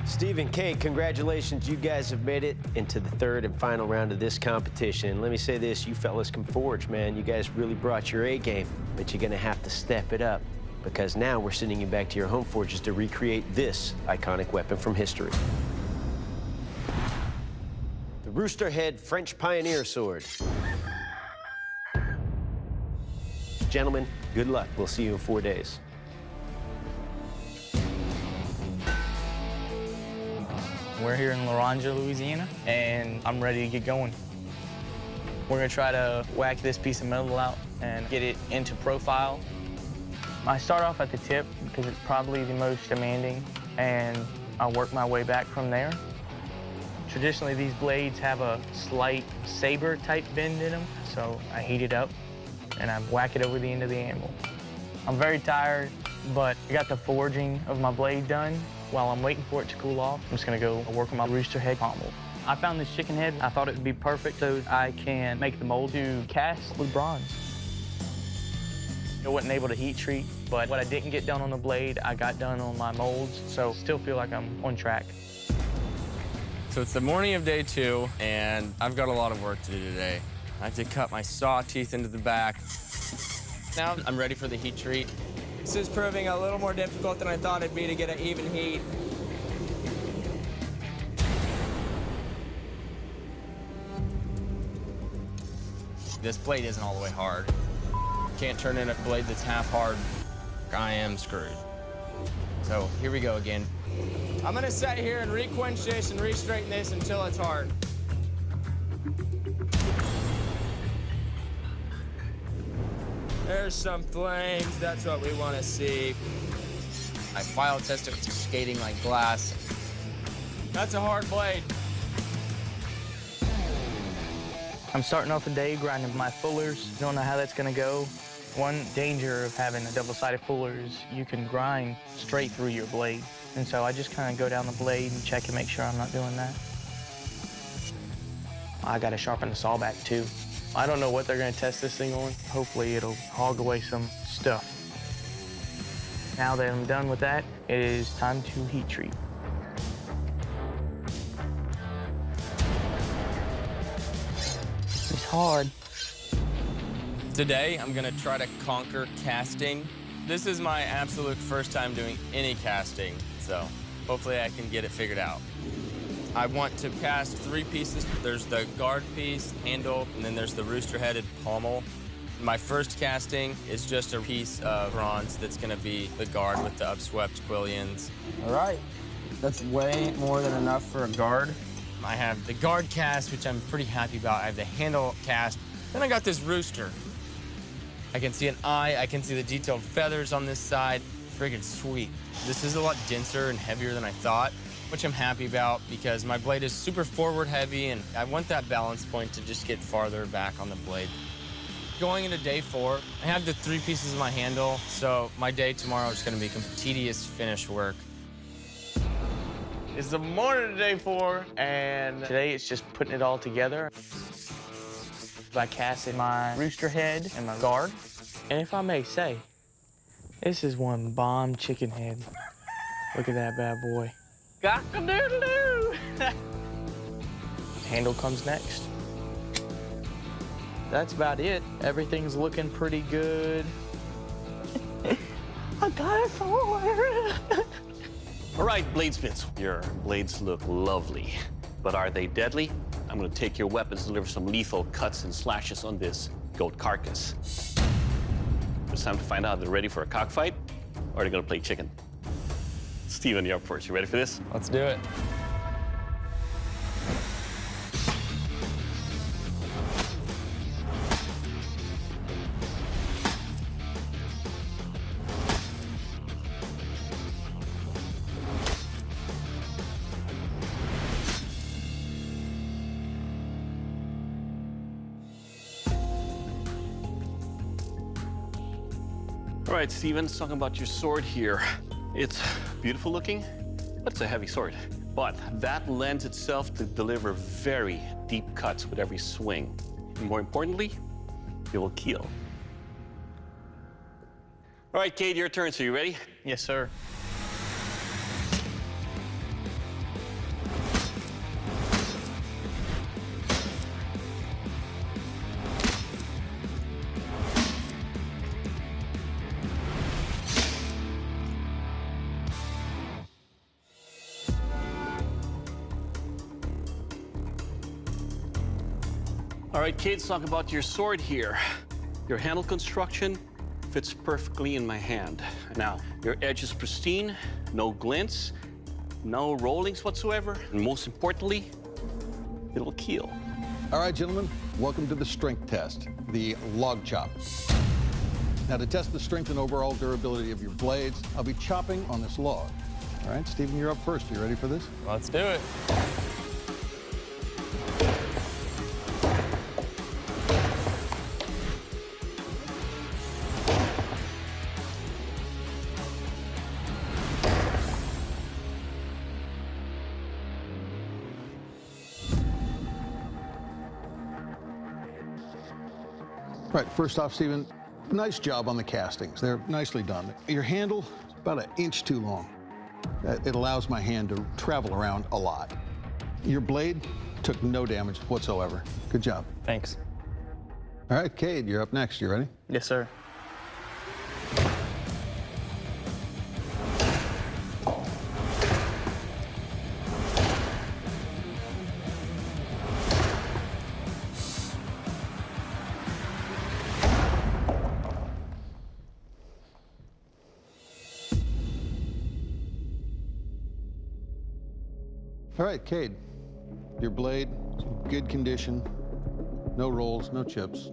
Steve and Kate, congratulations. You guys have made it into the third and final round of this competition. And let me say this, you fellas can forge, man. You guys really brought your A game, but you're gonna have to step it up because now we're sending you back to your home forges to recreate this iconic weapon from history. The Rooster Head French Pioneer Sword. Gentlemen, good luck. We'll see you in 4 days. We're here in Lauranja, Louisiana, and I'm ready to get going. We're gonna try to whack this piece of metal out and get it into profile. I start off at the tip because it's probably the most demanding, and I'll work my way back from there. Traditionally, these blades have a slight saber-type bend in them, so I heat it up, and I whack it over the end of the anvil. I'm very tired, but I got the forging of my blade done. While I'm waiting for it to cool off, I'm just gonna go work on my rooster head pommel. I found this chicken head. I thought it would be perfect so I can make the mold to cast with bronze. I wasn't able to heat treat, but what I didn't get done on the blade, I got done on my molds, so still feel like I'm on track. So it's the morning of day 2, and I've got a lot of work to do today. I have to cut my saw teeth into the back. Now I'm ready for the heat treat. This is proving a little more difficult than I thought it'd be to get an even heat. This blade isn't all the way hard. Can't turn in a blade that's half hard. I am screwed. So here we go again. I'm gonna sit here and re-quench this and re-straighten this until it's hard. There's some flames, that's what we want to see. I file test it, it's skating like glass. That's a hard blade. I'm starting off the day grinding my fullers. Don't know how that's gonna go. One danger of having a double-sided fuller is you can grind straight through your blade. And so I just kind of go down the blade and check and make sure I'm not doing that. I gotta sharpen the saw back too. I don't know what they're gonna test this thing on. Hopefully it'll hog away some stuff. Now that I'm done with that, it is time to heat treat. It's hard. Today, I'm gonna try to conquer casting. This is my absolute first time doing any casting, so hopefully I can get it figured out. I want to cast 3 pieces. There's the guard piece, handle, and then there's the rooster-headed pommel. My first casting is just a piece of bronze that's gonna be the guard with the upswept quillions. All right, that's way more than enough for a guard. I have the guard cast, which I'm pretty happy about. I have the handle cast. Then I got this rooster. I can see an eye, I can see the detailed feathers on this side. Friggin' sweet. This is a lot denser and heavier than I thought, which I'm happy about because my blade is super forward heavy and I want that balance point to just get farther back on the blade. Going into day 4, I have the 3 pieces of my handle, so my day tomorrow is gonna be tedious finish work. It's the morning of day 4, and today it's just putting it all together. I casted my rooster head and my guard, and if I may say, this is one bomb chicken head. Look at that bad boy. Cock-a-doodle-doo! Handle comes next. That's about it. Everything's looking pretty good. I got it for All right, bladesmiths, your blades look lovely, but are they deadly? I'm gonna take your weapons and deliver some lethal cuts and slashes on this goat carcass. It's time to find out if they're ready for a cockfight or they're gonna play chicken. Steven, you're up first. You ready for this? Let's do it. All right, Steven, let's talk about your sword here. It's beautiful looking, but it's a heavy sword. But that lends itself to deliver very deep cuts with every swing. And more importantly, it will kill. All right, Kate, your turn. So you ready? Yes, sir. All right, Kate, let's talk about your sword here. Your handle construction fits perfectly in my hand. Now, your edge is pristine, no glints, no rollings whatsoever, and most importantly, it'll keel. All right, gentlemen, welcome to the strength test, the log chop. Now, to test the strength and overall durability of your blades, I'll be chopping on this log. All right, Stephen, you're up first. You ready for this? Let's do it. Right, first off, Stephen, nice job on the castings. They're nicely done. Your handle is about an inch too long. It allows my hand to travel around a lot. Your blade took no damage whatsoever. Good job. Thanks. All right, Cade, you're up next. You ready? Yes, sir. All right, Cade, your blade, good condition, no rolls, no chips,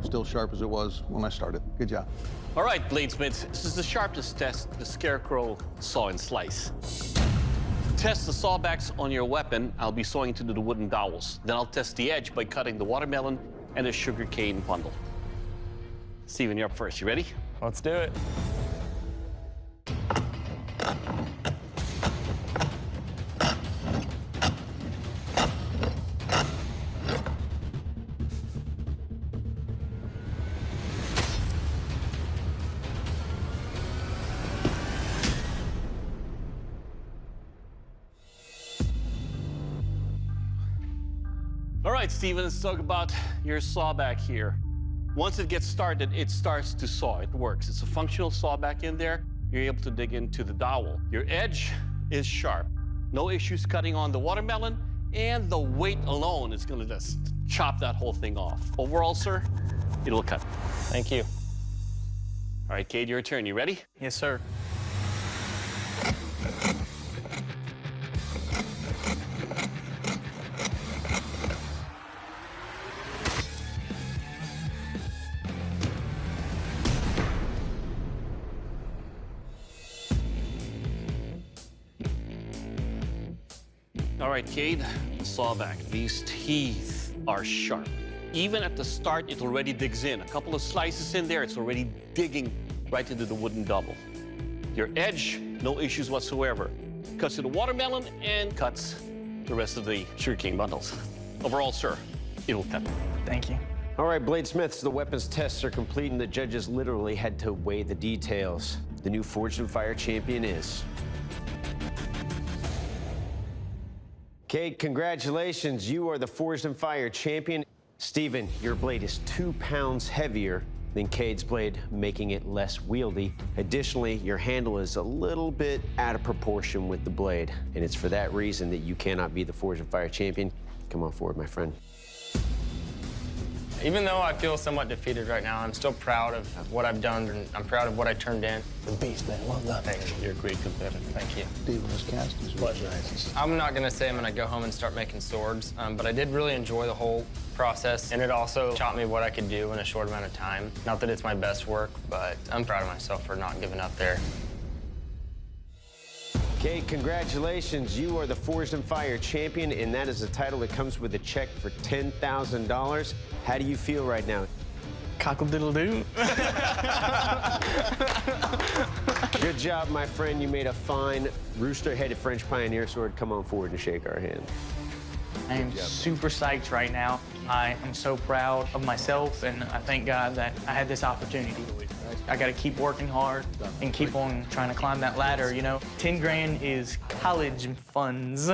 still sharp as it was when I started. Good job. All right, bladesmiths, this is the sharpness test the Scarecrow saw and slice. To test the sawbacks on your weapon, I'll be sawing into the wooden dowels. Then I'll test the edge by cutting the watermelon and the sugarcane bundle. Steven, you're up first. You ready? Let's do it. All right, Steven, let's talk about your sawback here. Once it gets started, it starts to saw. It works. It's a functional sawback in there. You're able to dig into the dowel. Your edge is sharp. No issues cutting on the watermelon, and the weight alone is going to just chop that whole thing off. Overall, sir, it'll cut. Thank you. All right, Cade, your turn. You ready? Yes, sir. All right, Cade, sawback. These teeth are sharp. Even at the start, it already digs in. A couple of slices in there, it's already digging right into the wooden double. Your edge, no issues whatsoever. Cuts to the watermelon and cuts the rest of the sugarcane bundles. Overall, sir, it'll cut. Thank you. All right, bladesmiths, the weapons tests are complete, and the judges literally had to weigh the details. The new Forged in Fire champion is... Kate, congratulations. You are the Forged in Fire champion. Stephen, your blade is 2 pounds heavier than Cade's blade, making it less wieldy. Additionally, your handle is a little bit out of proportion with the blade, and it's for that reason that you cannot be the Forged in Fire champion. Come on forward, my friend. Even though I feel somewhat defeated right now, I'm still proud of what I've done, and I'm proud of what I turned in. The beast, man. Well done. Thanks. You're a great competitor. Thank you. Stephen, this cast is really nice. I'm not gonna say I'm gonna go home and start making swords, but I did really enjoy the whole process, and it also taught me what I could do in a short amount of time. Not that it's my best work, but I'm proud of myself for not giving up there. Kate, congratulations. You are the Forged in Fire champion, and that is a title that comes with a check for $10,000. How do you feel right now? Cockle-diddle-doo. Good job, my friend. You made a fine rooster-headed French pioneer sword. Come on forward and shake our hand. I am super psyched right now. I am so proud of myself, and I thank God that I had this opportunity. I got to keep working hard and keep on trying to climb that ladder, you know. 10 grand is college funds.